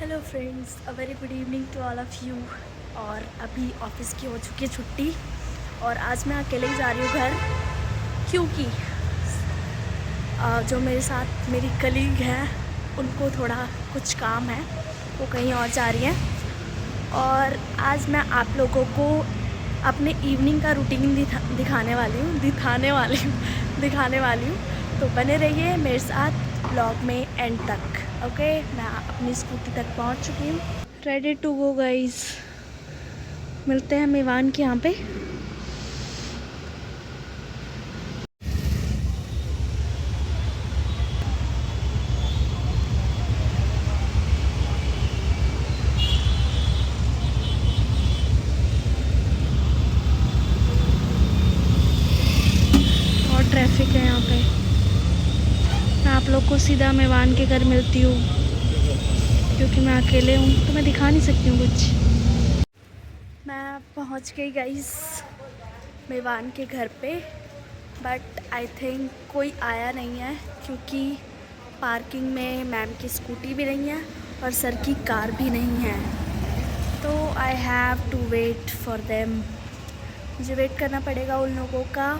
Hello friends, a very good evening to all of you. और अभी office की हो चुकी है छुट्टी और आज मैं अकेले ही जा रही हूँ घर, क्योंकि जो मेरे साथ मेरी कलीग है उनको थोड़ा कुछ काम है, वो कहीं और जा रही हैं। और आज मैं आप लोगों को अपने इवनिंग का रूटीन दिखाने वाली हूँ। तो बने रहिए मेरे साथ ब्लॉग में एंड तक। ओके, मैं अपनी स्कूटी तक पहुँच चुकी हूँ, रेडी टू गो गाइस। मिलते हैं मेवान के यहाँ पे। और ट्रैफिक है यहाँ पे। मैं आप लोग को सीधा मेवान के घर मिलती हूँ, क्योंकि मैं अकेले हूँ तो मैं दिखा नहीं सकती हूँ कुछ। मैं पहुँच गई गाइस मेवान के घर पे, बट आई थिंक कोई आया नहीं है, क्योंकि पार्किंग में मैम की स्कूटी भी नहीं है और सर की कार भी नहीं है। तो I have to wait for them. मुझे वेट करना पड़ेगा उन लोगों का।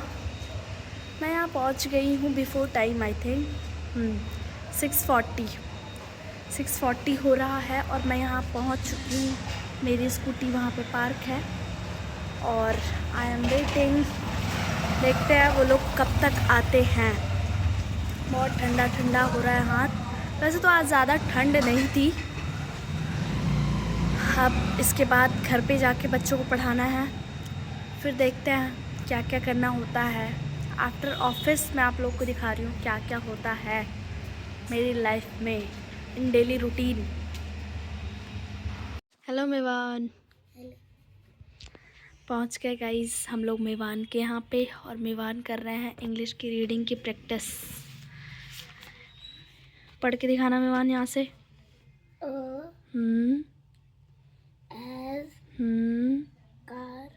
मैं यहाँ पहुँच गई हूँ बिफोर टाइम, आई थिंक 6:40 हो रहा है और मैं यहाँ पहुँच चुकी हूँ। मेरी स्कूटी वहाँ पे पार्क है और आई एम वेटिंग। देखते हैं वो लोग कब तक आते हैं। बहुत ठंडा ठंडा हो रहा है हाथ। वैसे तो आज ज़्यादा ठंड नहीं थी। अब इसके बाद घर पे जाके बच्चों को पढ़ाना है, फिर देखते हैं क्या क्या करना होता है। आफ्टर ऑफिस मैं आप लोग को दिखा रही हूँ क्या क्या होता है मेरी लाइफ में इन डेली रूटीन। हेलो मेवान। पहुँच गए गाइस हम लोग मेवान के यहाँ पे, और मेवान कर रहे हैं इंग्लिश की रीडिंग की प्रैक्टिस। पढ़ के दिखाना मेवान यहाँ से। कार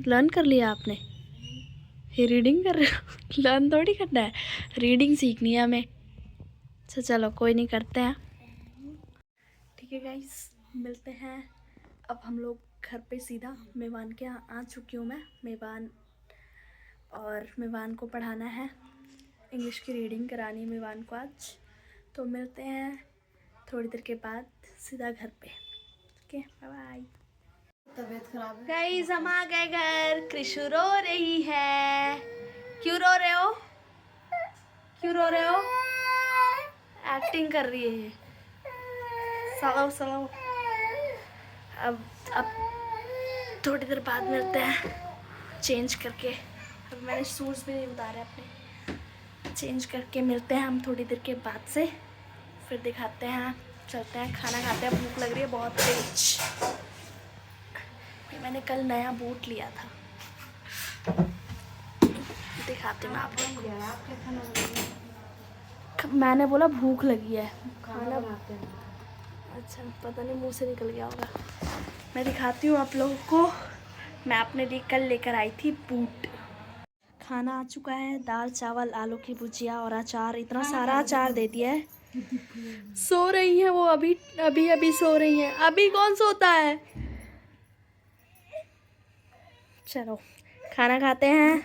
लर्न कर लिया आपने? ये रीडिंग कर रहे हो? लर्न थोड़ी करना है, रीडिंग सीखनी है हमें। अच्छा चलो कोई नहीं, करते हैं। ठीक है गाइस, मिलते हैं। अब हम लोग घर पे सीधा मेवान के यहाँ आ चुकी हूँ मैं। मेवान को पढ़ाना है, इंग्लिश की रीडिंग करानी है मेवान को आज। तो मिलते हैं थोड़ी देर के बाद सीधा घर पे। Okay, bye bye. तबीयत खराब है गाइस, हम आ गए घर। कृषु रो रही है। क्यों रो रहे हो? क्यों रो रहे हो? एक्टिंग कर रही है। चलो अब थोड़ी देर बाद मिलते हैं, चेंज करके। अब मैंने शूज़ भी नहीं उतारे अपने। चेंज करके मिलते हैं हम थोड़ी देर के बाद से, फिर दिखाते हैं। चलते हैं, खाना खाते हैं। भूख लग रही है बहुत तेज। मैंने कल नया बूट लिया था, दिखाते हैं मैं आप लोगों को। मैंने बोला भूख लगी है, खाना बनाते हैं। अच्छा, पता नहीं मुंह से निकल गया होगा। मैं दिखाती हूँ आप लोगों को। मैं अपने लिए कल लेकर आई थी बूट। खाना आ चुका है, दाल चावल आलू की भुजिया और अचार। इतना सारा अचार दे दिया है। सो रही है वो, अभी सो रही है। अभी कौन सोता है? चलो खाना खाते हैं।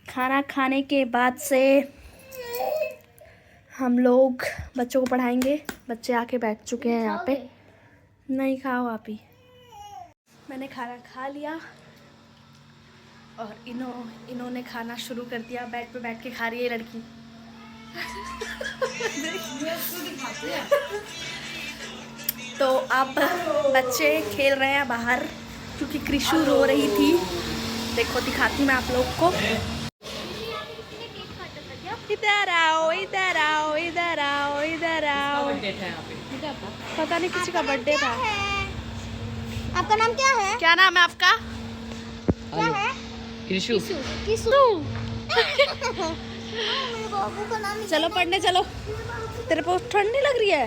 खाना खाने के बाद से हम लोग बच्चों को पढ़ाएंगे। बच्चे आके बैठ चुके हैं यहाँ पे। नहीं, खाओ आप ही। मैंने खाना खा लिया और इन्होंने खाना शुरू कर दिया। बेड पे बैठ के खा रही है लड़की। तो अब बच्चे खेल रहे हैं बाहर, क्योंकि कृषु रो रही थी। देखो दिखाती मैं आप लोग को। इधर आओ, इधर आओ, इधर आओ, इधर आओ। पता नहीं किसी का बर्थडे था। आपका नाम क्या है? क्या नाम है आपका? क्या है? कृषु। किसु। मेरे बाबू का नाम। चलो पढ़ने चलो। तेरे को ठंड नहीं लग रही है?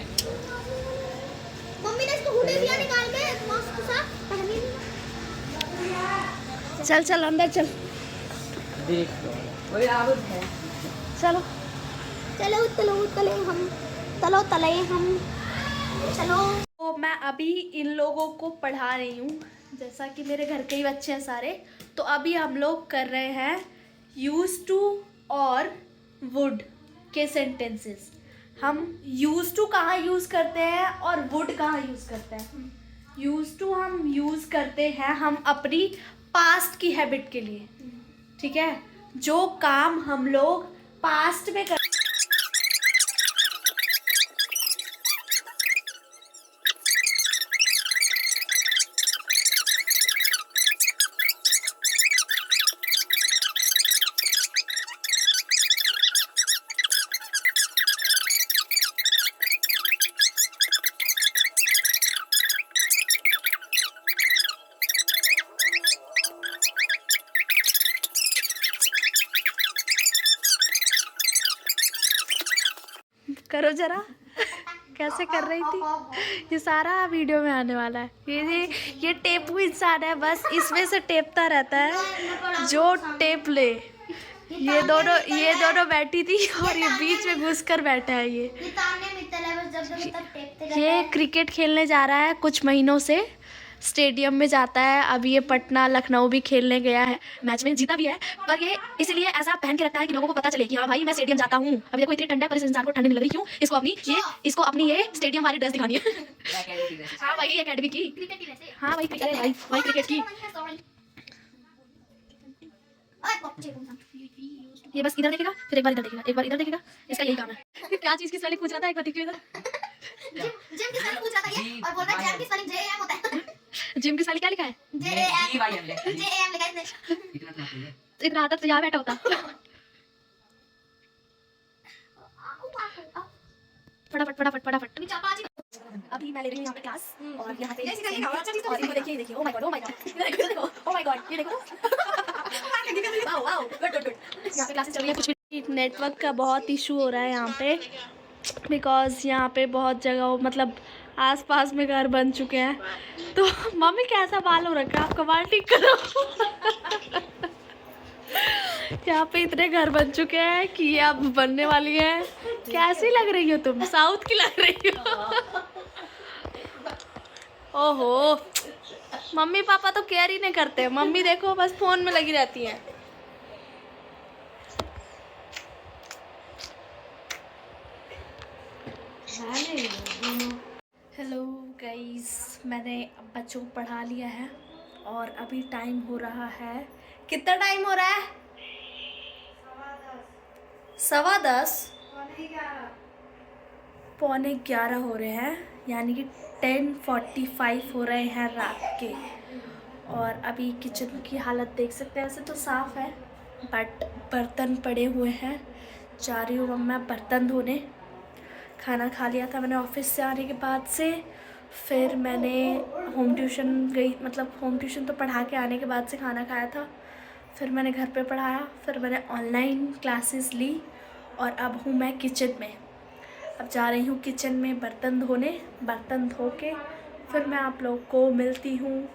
मम्मी ने इसको हुडी दिया निकाल के मास्क के साथ पहनी। चल चल अंदर चल। देख लो, वही आदत है। चलो चलो तलो तले हम, तलो तले हम, चलो। तो मैं अभी इन लोगों को पढ़ा रही हूँ, जैसा कि मेरे घर के ही बच्चे हैं सारे। तो अभी हम लोग कर रहे हैं यूज टू और वुड के सेंटेंसेस। हम यूज टू कहाँ यूज़ करते हैं और वुड कहाँ यूज़ करते हैं। यूज टू हम यूज़ करते हैं हम अपनी पास्ट की हैबिट के लिए, ठीक है, जो काम हम लोग पास्ट में कर। करो जरा कैसे कर रही थी। ये सारा वीडियो में आने वाला है। ये टेपू इंसान है, बस इसमें से टेपता रहता है जो टेप ले। ये दोनों बैठी थी और ये बीच में घुस कर बैठा है। ये क्रिकेट खेलने जा रहा है कुछ महीनों से, स्टेडियम में जाता है। अभी ये पटना लखनऊ भी खेलने गया है, मैच में जीता भी है, पर ये इसलिए ऐसा पहन के रखता है कि लोगों को पता चले कि हाँ भाई मैं स्टेडियम जाता हूँ। अभी देखो इतनी ठंड है पर इस इंसान को ठंड नहीं लग रही, क्यों? इसको अपनी ये स्टेडियम वाली ड्रेस दिखानी है। हाँ भाई एकेडमी की, हाँ भाई क्रिकेट की। ये बस इधर देखेगा, फिर एक बार इधर देखेगा, एक बार इधर देखेगा, इसका यही काम है। क्या चीज की स्पेलिंग पूछ रहा था, एक बार देखिए इधर। जिम की स्पेलिंग पूछ रहा था ये, और बोल रहा है जिम की स्पेलिंग JAM होता है। जिम की स्पेलिंग क्या लिखा है? JAM लिखा है इसने। इतना आता तो यहाँ बैठा होता। फटाफट। अभी मैं ले रही हूँ यहाँ पे क्लास, और यहाँ पे और ये देखिए, ओह माय गॉड, देखो, ओह माय गॉड, ये देखो। Wow, good. यहाँ पे क्लासेस चल रही है। कुछ नेटवर्क का बहुत इशू हो रहा है यहाँ पे, बिकॉज यहाँ पे बहुत जगह मतलब आसपास में घर बन चुके हैं। तो मम्मी कैसा बाल हो रखा है, आपका बाल ठीक करो। यहाँ पे इतने घर बन चुके हैं कि ये अब बनने वाली है। कैसी लग रही हो तुम, साउथ की लग रही हो। ओहो, मम्मी पापा तो केयर ही नहीं करते। मम्मी देखो बस फोन में लगी रहती हैं। हेलो गाइस, मैंने बच्चों को पढ़ा लिया है और अभी टाइम हो रहा है, कितना टाइम हो रहा है? 10:15 11:15 हो रहे हैं, यानी कि 10:45 हो रहे हैं रात के। और अभी किचन की हालत देख सकते हैं, वैसे तो साफ़ है बट बर्तन पड़े हुए हैं। जा रही हूँ मैं बर्तन धोने। खाना खा लिया था मैंने ऑफिस से आने के बाद से, फिर मैंने होम ट्यूशन गई, मतलब होम ट्यूशन तो पढ़ा के आने के बाद से खाना खाया था, फिर मैंने घर पे पढ़ाया, फिर मैंने ऑनलाइन क्लासेस ली और अब हूँ मैं किचन में। अब जा रही हूँ किचन में बर्तन धोने। बर्तन धो के फिर मैं आप लोग को मिलती हूँ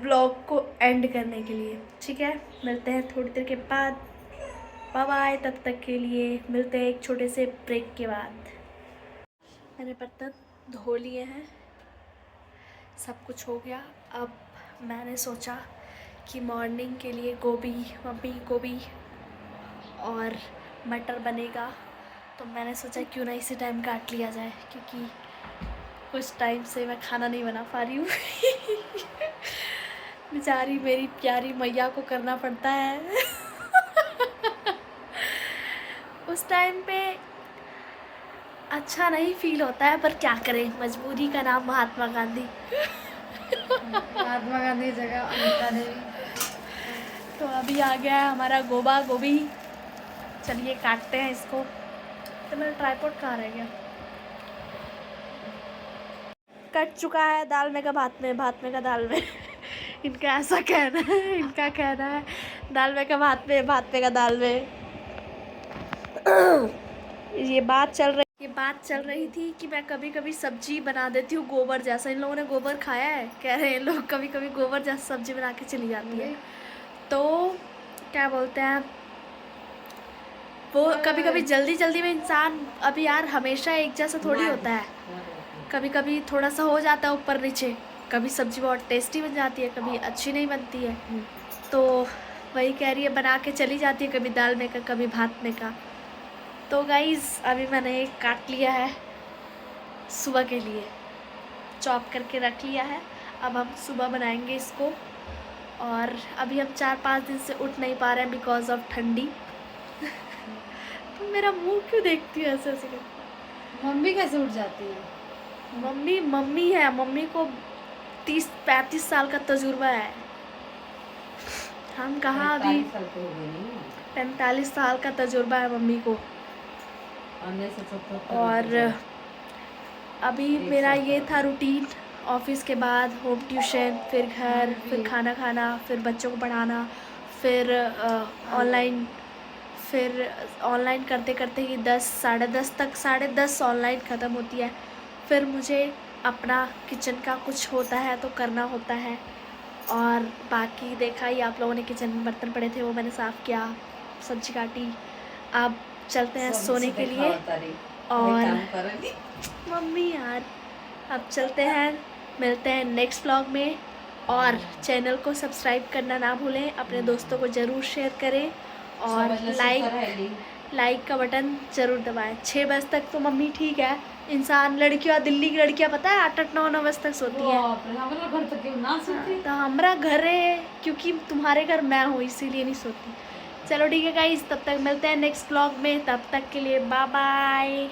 ब्लॉग को एंड करने के लिए, ठीक है? मिलते हैं थोड़ी देर के बाद, बाय बाय। तब तक के लिए मिलते हैं एक छोटे से ब्रेक के बाद। मैंने बर्तन धो लिए हैं, सब कुछ हो गया। अब मैंने सोचा कि मॉर्निंग के लिए गोभी और मटर बनेगा, तो मैंने सोचा क्यों ना इसी टाइम काट लिया जाए, क्योंकि कुछ टाइम से मैं खाना नहीं बना पा रही हूँ। बेचारी मेरी प्यारी मैया को करना पड़ता है। उस टाइम पे अच्छा नहीं फील होता है, पर क्या करें, मजबूरी का नाम महात्मा गांधी। महात्मा गांधी जगह अनिता देवी। तो अभी आ गया है हमारा गोभी, चलिए काटते हैं इसको। तो मेरा ट्राइपॉड कहाँ रह गया? कट चुका है, दाल में का भात में का दाल में। इनका ऐसा कहना है, इनका कहना है दाल में का भात में का दाल में। ये बात चल रही थी कि मैं कभी कभी सब्जी बना देती हूँ गोबर जैसा। इन लोगों ने गोबर खाया है, कह रहे हैं लोग कभी कभी गोबर जैसा सब्जी बना के चली जाती है। तो क्या बोलते हैं, वो कभी कभी जल्दी जल्दी में इंसान, अभी यार हमेशा एक जैसा थोड़ी होता है, कभी कभी थोड़ा सा हो जाता है ऊपर नीचे, कभी सब्जी बहुत टेस्टी बन जाती है, कभी अच्छी नहीं बनती है। तो वही कह रही है, बना के चली जाती है, कभी दाल में का कभी भात में का। तो गाइज़ अभी मैंने काट लिया है सुबह के लिए, चॉप करके रख लिया है। अब हम सुबह बनाएंगे इसको। और अभी हम 4-5 दिन से उठ नहीं पा रहे हैं बिकॉज ऑफ ठंडी। तो मेरा मुंह क्यों देखती है ऐसे ऐसे करके? मम्मी कैसे उठ जाती है? मम्मी है, मम्मी को 30-35 साल का तजुर्बा है। हम कहाँ अभी 45 साल का तजुर्बा है मम्मी को। और अभी मेरा ये था रूटीन, ऑफिस के बाद होम ट्यूशन, फिर घर, फिर खाना खाना, फिर बच्चों को पढ़ाना, फिर ऑनलाइन करते करते ही 10 साढ़े 10 तक, 10:30 ऑनलाइन ख़त्म होती है। फिर मुझे अपना किचन का कुछ होता है तो करना होता है। और बाकी देखा ही आप लोगों ने, किचन में बर्तन पड़े थे वो मैंने साफ़ किया, सब्जी काटी। अब चलते हैं सोने के लिए। और मम्मी यार, अब चलते हैं, मिलते हैं नेक्स्ट व्लॉग में। और चैनल को सब्सक्राइब करना ना भूलें, अपने दोस्तों को ज़रूर शेयर करें और लाइक का बटन ज़रूर दबाएं। 6 बजे तक तो मम्मी ठीक है, इंसान लड़कियां, दिल्ली की लड़कियां पता है 8-9 बजे तक सोती हैं। हमारा घर तक क्यों ना सोती? तो हमारा घर है, क्योंकि तुम्हारे घर मैं हूँ इसीलिए नहीं सोती। चलो ठीक है गाइस, तब तक मिलते हैं नेक्स्ट व्लॉग में, तब तक के लिए बाय बाय।